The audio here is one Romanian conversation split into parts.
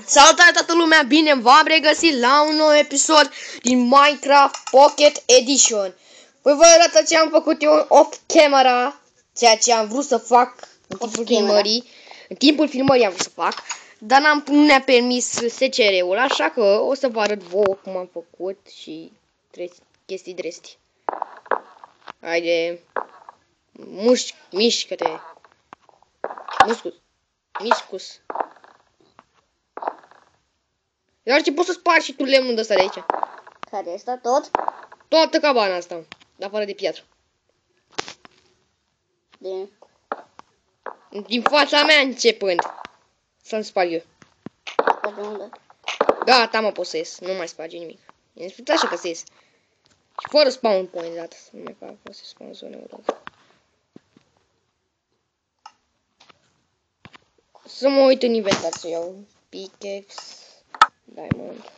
Salutare toată lumea, bine v-am regăsit la un nou episod din Minecraft Pocket Edition. Voi vă arăt ce am făcut eu off camera, ceea ce am vrut să fac în timpul filmării. În timpul filmării am vrut să fac, dar nu ne-a permis SCR-ul, așa că o să vă arăt vouă cum am făcut și chestii dresti. Haide, mișcă-te. Miscus. Iar ce poți să spargi și tu lemnul de ăsta de aici? Care este tot? Toată cabana asta, afară de piatră. Din fața mea începând să-mi sparg eu. De unde? Gata, mă, pot să ies, nu mai sparge nimic. E spus așa că să ies. Și fără spawn point de data, să nu mai fac, pot să spawn zone odată. Să mă uit în inventar să iau pickaxe, diamond.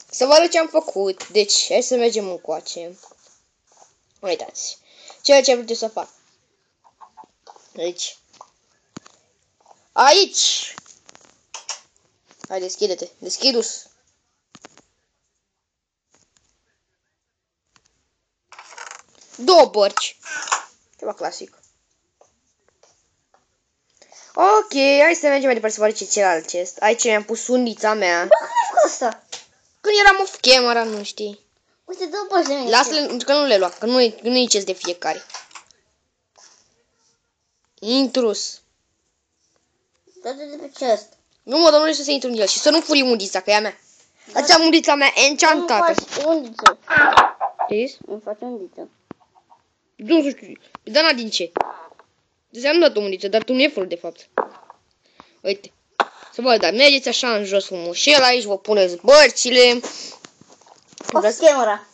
Să vă arăt ce am făcut. Deci, hai să mergem încoace. Uitați. Ceea ce am vrut să fac. Aici. Hai, deschide-te. Deschidus. Două bărci. Ceva clasic. Ok, hai să mergem mai departe să vă arăt ce celălalt chest. Aici mi-am pus undița mea. Bă, când ai făcut asta? Când eram off camera, nu știi. Uite, două bărci de mine. Lasă-le, că nu le lua, că nu-i chest de fiecare. Intrus. Dă-te de pe chest. Nu mă, dar nu să se intru în el și să nu furi undița, că e a mea. Ați am undița mea enchantată. Nu faci undiță. Știți? Nu faci undiță. Nu știu, Dana din ce? Ți-am dat o undiță, dar tu nu e fără de fapt. Uite. Să vă da, mergeți așa în jos frumușel, aici vă puneți bărțile. Off camera.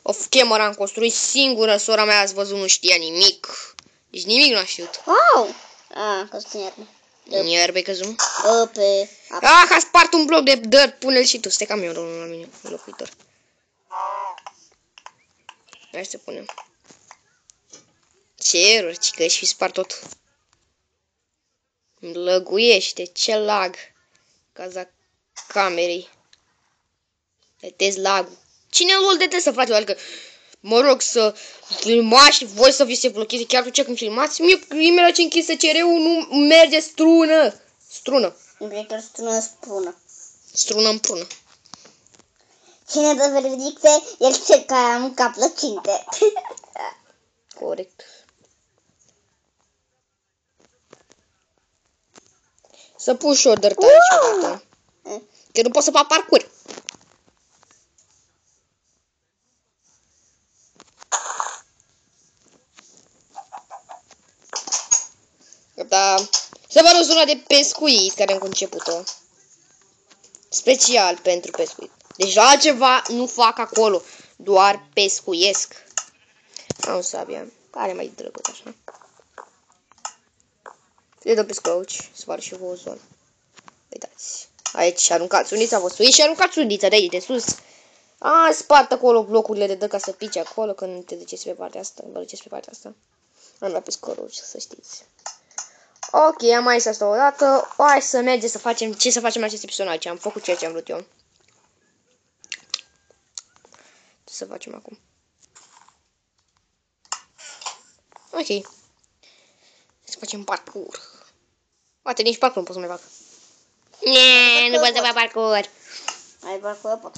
Off camera am construit singură, sora mea ați văzut, nu știa nimic. Deci nimic nu a știut. Wow! Că sunt iarnă. În iarbe căzut. Pe... A spart un bloc de dirt, pune-l și tu, stai cam eu la mine, locuitor. Hai să punem. Ce error, cică, și spart tot. Îmi lăguiește, ce lag. Caza camerei. Detest lag-ul. Cine îl detestă, frate? Adică, mă rog să filmați și voi să vi se blocheze chiar tu ce când filmați. Mie, imediat ce închis SCR-ul, nu merge strună. Strună. Îmi chiar strună sprună. Strună în prună. Cine dă veredicte, el cel care a mâncat plăcinte. Corect. Să pun și o dirt aici odată. Că nu pot să fac parcurs. Da. Să vă arăt zona de pescuit care am conceput-o. Special pentru pescuit. Deci altceva nu fac acolo. Doar pescuiesc. Am sabia. Care mai drăguț așa. Le dăm pe scrouci. Să vă arăt și vă o zonă. Uitați. Aici aruncați undița, vă suiți și aruncați undița de aici, de sus. Spart acolo blocurile de dă ca să pice acolo când te duceți pe partea asta. Vă duceți pe partea asta. Am luat pe scrouci, să știți. Ok, am mai asta o dată. Hai să mergem să facem ce să facem la acest episod aici. Am făcut ceea ce am vrut eu. Ce să facem acum? Ok. Să facem parcurs. Poate nici parcurs nu pot să mai fac. Nu pot să fac parcurs. Ai parcurs, pot.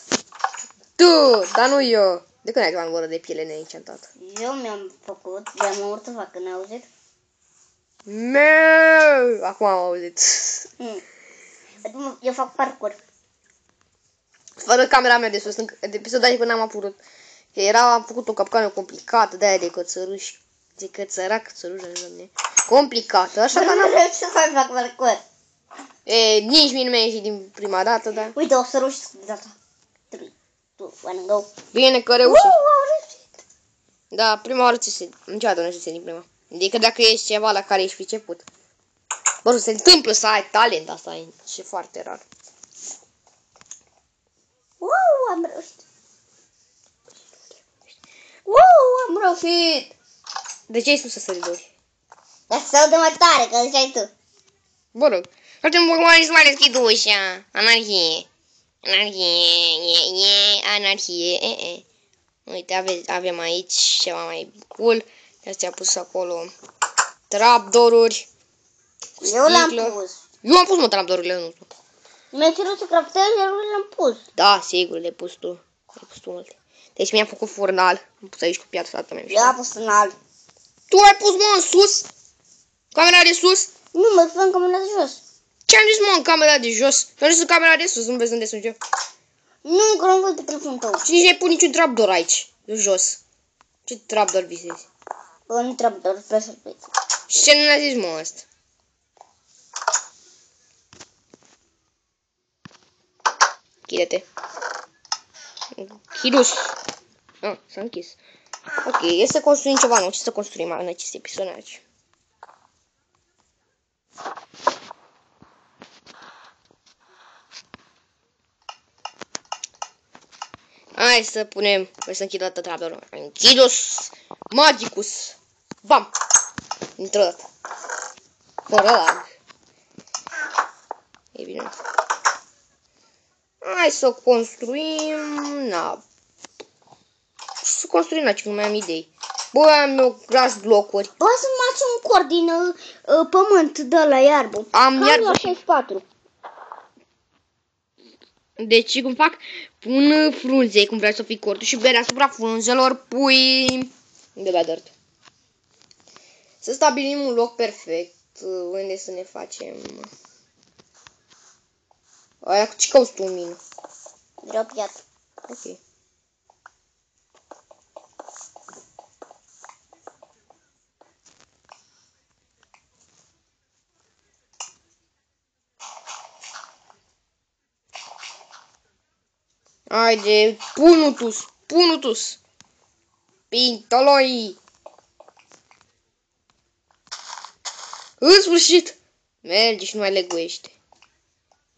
Tu, dar nu eu. De când ai luat voră de piele neîncentată? Eu mi-am făcut, de-am urât să fac, când ai auzit? Meu! Acum am auzit. Eu fac parcurs. Fără camera mea de sus, în episodul ăla când am apărut. Am făcut o capcană complicată, de-aia de cățăruși. De cățărac, cățăruși, complicată, așa că n-am... Vreau să fac parcurs. Nici mie nu mi-a ieșit din prima dată, dar... Uite, o să reușesc de data. 3, 2, 1, go. Bine că reușești. Am reușit. Da, prima oară niciodată nu știu din prima. Adică dacă ești ceva la care ești priceput. Bă, se întâmplă să ai talent, asta e foarte rar. Am reușit. sfârșit! De ce ai spus să săridori? Dar să se audă mai tare, că ziceai tu. Bă rog. Facem următoare să mai deschid ușa. Anarhie. Anarhie. Anarhie. Uite, avem aici ceva mai cool. Astea pus acolo trapdoruri. Eu l-am pus. Eu am pus, mă, trapdorurile, nu tu. Mi-ai cerut să craftez, iar eu le-am pus. Da, sigur, le-ai pus tu. Le-ai pus tu multe. Deci mi-am făcut furnal. Am pus aici cu piatră, tata mea. Eu am pus în alt. Tu ai pus, mă, în sus? Camera de sus? Nu, mă, fă în camera de jos. Ce am zis, mă, în camera de jos? Eu am zis în camera de sus, nu vezi unde sunt eu. Nu, că nu văd pe telefonul tău. Și nici n-ai pus niciun trapdoor aici, de jos. Ce trapdoor visezi? Un trapdoor pe surpriță. Și ce nu ne-a zis, mă, ăsta? Chide-te. Chidus. Ah, s-a închis. Ok, e să construim ceva nou. Ce să construim în acest episod aici? Hai să punem. Hai să închid o dată trapdoorul. Închidus. Magicus. Bam. Dintr-o dată. Fără lag. E bine. Hai să construim. Na. Să construim aici, nu mai am idei. Bă, am eu grass blocuri. Poți să faci un cord din pământ de la iarbă. Am iarbă la și... 64. Deci cum fac? Pun frunze, cum vrei să fii cortul și deasupra frunzelor pui... De la dirt. Să stabilim un loc perfect. Unde să ne facem... Aia, ce cauți tu în mine? Vreau piatră. Ok. Haide, punutus. Pintoloi. În sfârșit. Merge și nu mai leguiește.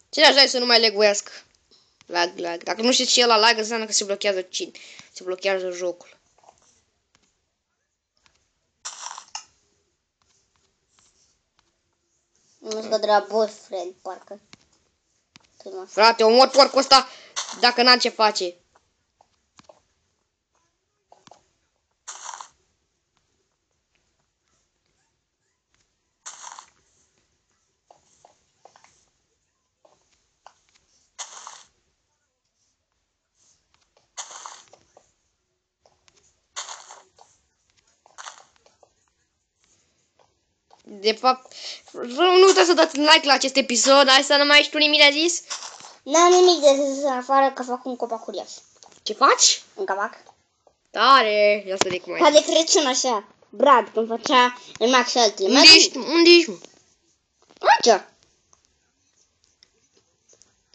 Cine așa să nu mai leguiască? Lag. Dacă nu știți ce e la lag, înseamnă că se blochează cine. Se blochează jocul. Nu știu de la boyfriend, parcă. Frate, omor porcul ăsta dacă n-am ce face. De fapt, nu uitați să dați un like la acest episod. Hai să nu mai știu nimic de zis. N-am nimic de zis în afară că fac un copac curios. Ce faci? Un copac? Tare! Ia să vedem cum ai. Ca de Crăciun așa. Brad, când făcea în Max Altul. Unde ești, mă? Aici.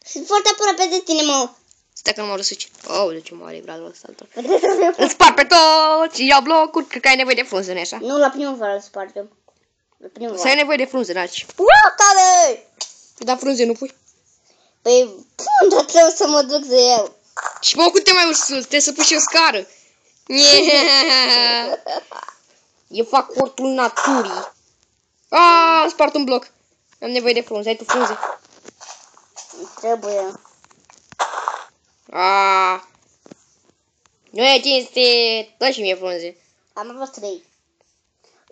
Sunt foarte aproape de tine, mă. Stai că nu mă răsuci. Oh, de ce mare Bradul ăsta altă. Îl spar pe toți, iau blocuri. Cred că ai nevoie de frunze, nu-i așa? Nu, la primăvară îl spargem. La primăvară. Să ai nevoie de frunze, n-aci. Uite-le! Da, frunze nu pui. Păi, unde trebuie să mă duc de eu? Și mă, cum te mai urci sus? Trebuie să pui și o scară. Eu fac cortul naturii. Am spart un bloc. Am nevoie de frunze. Ai tu frunze? Trebuie. Nu e cinste. Dă și mie frunze. Am avut 3.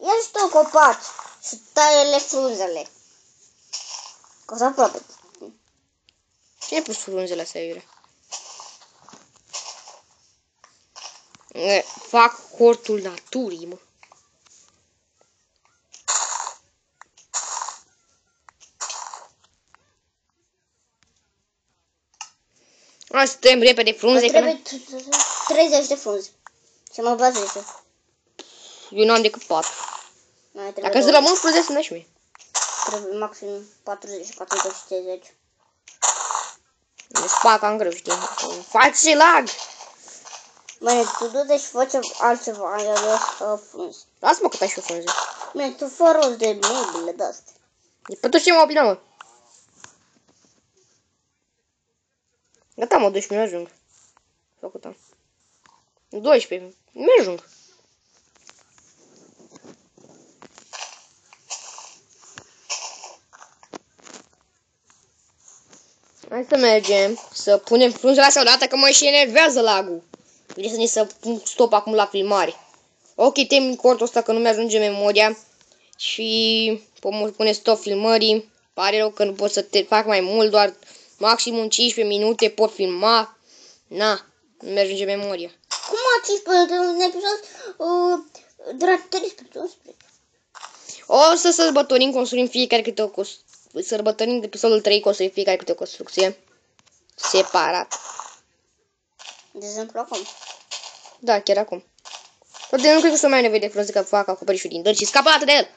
Ia și tu copaci și taie-le frunzele. Că o să aproape. Cine a pus frunzele astea, iurea? Fac cortul naturii, mă. Hai să tăiem repede frunze. Trebuie 30 de frunze. Și mă bază ăsta. Eu nu am decât 4. Dacă îți rămân frunze, să-mi dai și mie. Trebuie maxim 40, 40 și 30. Ne spac cam greu, știi? Face lag! Bine, tu du-te și fă altceva, eu o frunze. Lasă-mă că tai și o frunze. Bine, tu fă rost de mebile de-astea. E pentru ce mă opină, mă? Gata, mă, 12 mi ajung. Făcut am. 12, mi ajung. Hai să mergem, să punem frunzele astea odată, că mă și enervează lagul. Vrei să ne să pun stop acum la filmare. Ok, termin cortul ăsta că nu mi-ajunge memoria. Și pune stop filmării. Pare rău că nu pot să te fac mai mult, doar maximum 15 minute pot filma. Na, nu mi-ajunge memoria. Cum a 15 un episod de 13? O să sărbătorim, construim fiecare câte o sărbătorim episodul 3, construim fiecare câte o construcție. Separat. De exemplu acum. Da, chiar acum. Poate nu cred că să mai ai nevoie de frunze că fac acoperișul din dări și scapă dată de el.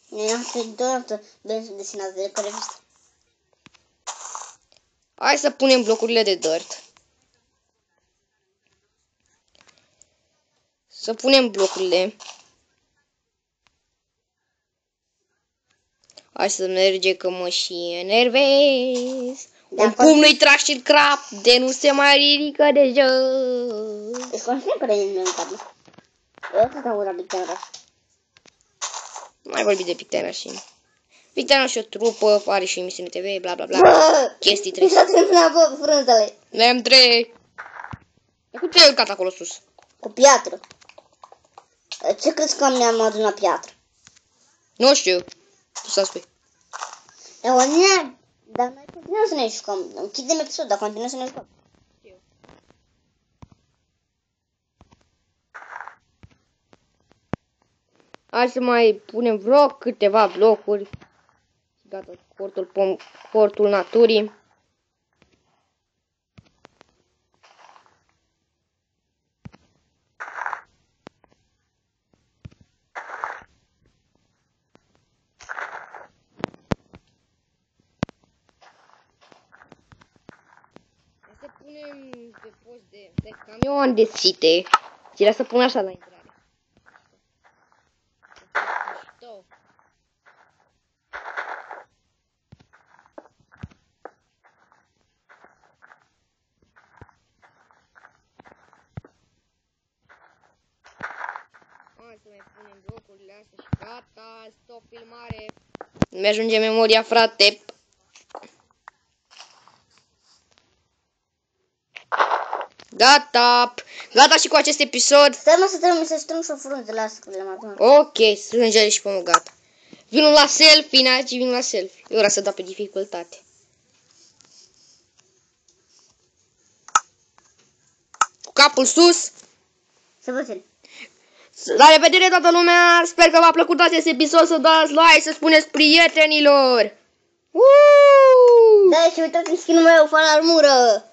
Ne-am scris deodată bine desenat de care revistă. Hai să punem blocurile de dirt. Să punem blocurile. Hai să merge că mă și enervez. Cum nu-i tragi și crap de nu se mai ridică de jos. Ești conștient că e în cablu? Eu să dau la Pictera. Mai vorbi de Pictera și... Pictera și o trupă, are și emisiune TV, bla bla bla. Chestii Mi s-a trebuie. terminat frunzele. Le-am 3. Cu ce ai urcat acolo sus? Cu piatră. Ce crezi că mi-am adunat piatră? Nu știu. Tu să spui. Dar noi continuăm să ne jucăm. Închidem episodul, dar continuăm să ne jucăm. Hai să mai punem vreo câteva blocuri. Gata, cortul naturii. Să punem pe post de camion de site. Și să pun așa la intrare. Hai să mai punem blocurile astea și gata, stop filmare. Nu mi-ajunge memoria, frate. Gata. Gata și cu acest episod. Stai mă să strâng și o frunză, lasă că le-am adunat. Ok, strângere și pomul, gata. Vin la selfie, Naci, vin la selfie. Eu vreau să dau pe dificultate. Cu capul sus. Să puțin. La revedere toată lumea. Sper că v-a plăcut acest episod. Să dați like, să spuneți prietenilor. Da, și uitați-mi skin-ul meu, fan armură.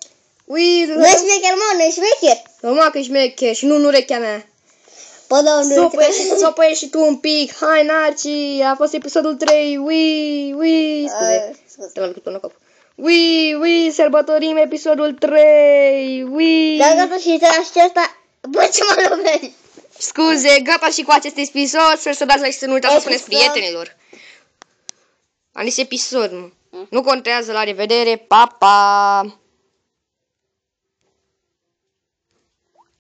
Ui, Nu ești șmecher, mă, nu ești șmecher. normal că ești șmecher și nu urechea mea. Pă, da, nu Sopă și tu un pic. Hai, Naci, a fost episodul 3. Ui, scuze. Te-am luat până cop. Ui, sărbătorim episodul 3. Ui. Da, gata și te aștepta. Bă, ce mă lovești? Scuze, gata și cu acest episod. Sper să dați like și să nu uitați să spuneți prietenilor. Am zis episod, nu contează, la revedere, pa, pa.